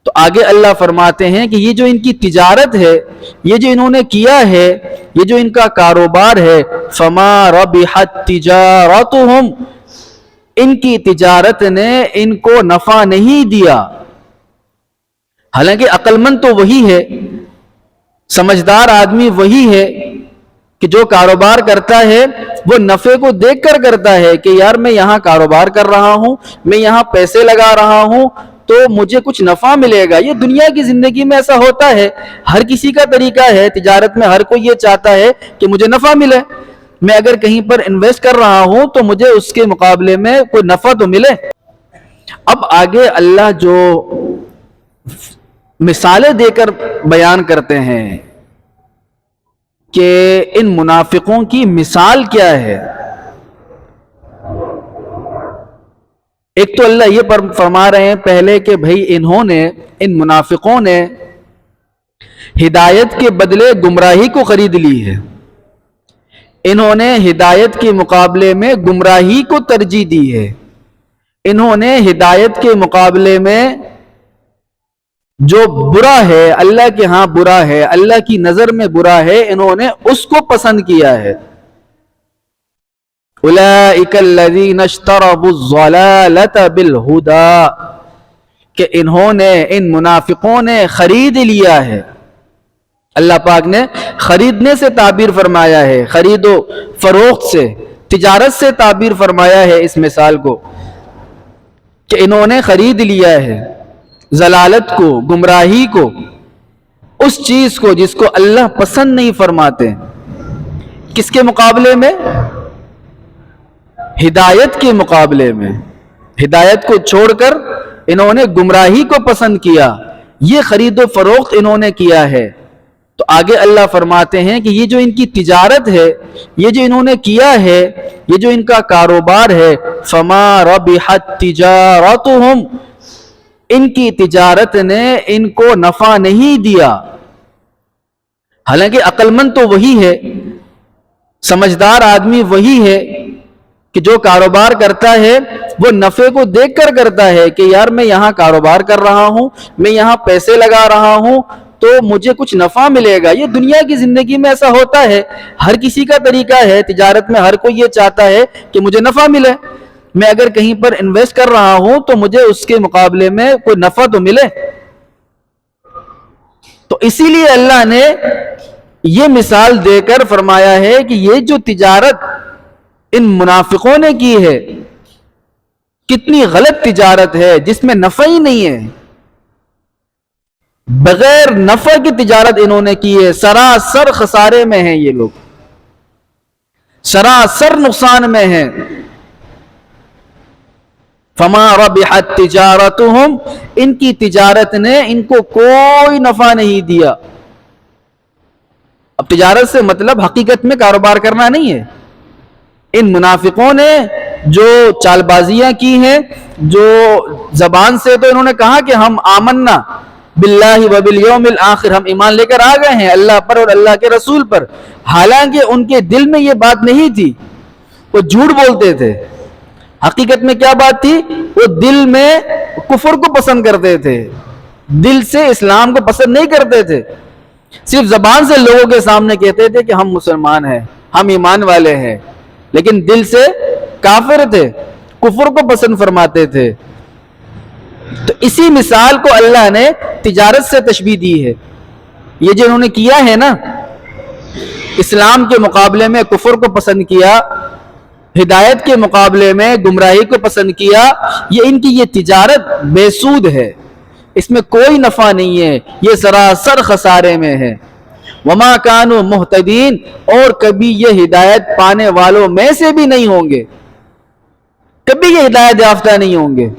تو آگے اللہ فرماتے ہیں کہ یہ جو ان کی تجارت ہے، یہ جو انہوں نے کیا ہے، یہ جو ان کا کاروبار ہے، فما ربحت تجارتہم، ان کی تجارت نے ان کو نفع نہیں دیا۔ حالانکہ عقل مند تو وہی ہے، سمجھدار آدمی وہی ہے کہ جو کاروبار کرتا ہے وہ نفع کو دیکھ کر کرتا ہے کہ یار میں یہاں کاروبار کر رہا ہوں، میں یہاں پیسے لگا رہا ہوں تو مجھے کچھ نفع ملے گا۔ یہ دنیا کی زندگی میں ایسا ہوتا ہے، ہر کسی کا طریقہ ہے، تجارت میں ہر کوئی یہ چاہتا ہے کہ مجھے نفع ملے، میں اگر کہیں پر انویسٹ کر رہا ہوں تو مجھے اس کے مقابلے میں کوئی نفع تو ملے۔ اب آگے اللہ جو مثالیں دے کر بیان کرتے ہیں کہ ان منافقوں کی مثال کیا ہے۔ ایک تو اللہ یہ فرما رہے ہیں پہلے کہ بھئی انہوں نے، ان منافقوں نے ہدایت کے بدلے گمراہی کو خرید لی ہے، انہوں نے ہدایت کے مقابلے میں گمراہی کو ترجیح دی ہے، انہوں نے ہدایت کے مقابلے میں جو برا ہے، اللہ کے ہاں برا ہے، اللہ کی نظر میں برا ہے، انہوں نے اس کو پسند کیا ہے۔ اولئک الذین اشتروا الضلالۃ بالہدی، کہ انہوں نے، ان منافقوں نے خرید لیا ہے۔ اللہ پاک نے خریدنے سے تعبیر فرمایا ہے، خرید و فروخت سے، تجارت سے تعبیر فرمایا ہے اس مثال کو، کہ انہوں نے خرید لیا ہے ضلالت کو، گمراہی کو، اس چیز کو جس کو اللہ پسند نہیں فرماتے۔ کس کے مقابلے میں؟ ہدایت کے مقابلے میں۔ ہدایت کو چھوڑ کر انہوں نے گمراہی کو پسند کیا، یہ خرید و فروخت انہوں نے کیا ہے۔ تو آگے اللہ فرماتے ہیں کہ یہ جو ان کی تجارت ہے، یہ جو انہوں نے کیا ہے، یہ جو ان کا کاروبار ہے، فما ربحت تجارتہم، ان کی تجارت نے ان کو نفع نہیں دیا۔ حالانکہ عقل مند تو وہی ہے، سمجھدار آدمی وہی ہے کہ جو کاروبار کرتا ہے وہ نفع کو دیکھ کر کرتا ہے کہ یار میں یہاں کاروبار کر رہا ہوں، میں یہاں پیسے لگا رہا ہوں تو مجھے کچھ نفع ملے گا۔ یہ دنیا کی زندگی میں ایسا ہوتا ہے، ہر کسی کا طریقہ ہے، تجارت میں ہر کوئی یہ چاہتا ہے کہ مجھے نفع ملے، میں اگر کہیں پر انویسٹ کر رہا ہوں تو مجھے اس کے مقابلے میں کوئی نفع تو ملے۔ تو اسی لیے اللہ نے یہ مثال دے کر فرمایا ہے کہ یہ جو تجارت ان منافقوں نے کی ہے کتنی غلط تجارت ہے، جس میں نفع ہی نہیں ہے، بغیر نفع کی تجارت انہوں نے کی ہے، سراسر خسارے میں ہیں یہ لوگ، سراسر نقصان میں ہیں۔ فما ربحت تجارتہم، ان کی تجارت نے ان کو کوئی نفع نہیں دیا۔ اب تجارت سے مطلب حقیقت میں کاروبار کرنا نہیں ہے، ان منافقوں نے جو چال بازیاں کی ہیں، جو زبان سے تو انہوں نے کہا کہ ہم آمنا باللہ و بالیوم الآخر، ہم ایمان لے کر آ گئے ہیں اللہ پر اور اللہ کے رسول پر، حالانکہ ان کے دل میں یہ بات نہیں تھی، وہ جھوٹ بولتے تھے۔ حقیقت میں کیا بات تھی؟ وہ دل میں کفر کو پسند کرتے تھے، دل سے اسلام کو پسند نہیں کرتے تھے، صرف زبان سے لوگوں کے سامنے کہتے تھے کہ ہم مسلمان ہیں، ہم ایمان والے ہیں، لیکن دل سے کافر تھے، کفر کو پسند فرماتے تھے۔ تو اسی مثال کو اللہ نے تجارت سے تشبیہ دی ہے۔ یہ جو انہوں نے کیا ہے نا، اسلام کے مقابلے میں کفر کو پسند کیا، ہدایت کے مقابلے میں گمراہی کو پسند کیا، یہ ان کی یہ تجارت بے سود ہے، اس میں کوئی نفع نہیں ہے، یہ سراسر خسارے میں ہے۔ وما کانوا مہتدین، اور کبھی یہ ہدایت پانے والوں میں سے بھی نہیں ہوں گے، کبھی یہ ہدایت یافتہ نہیں ہوں گے۔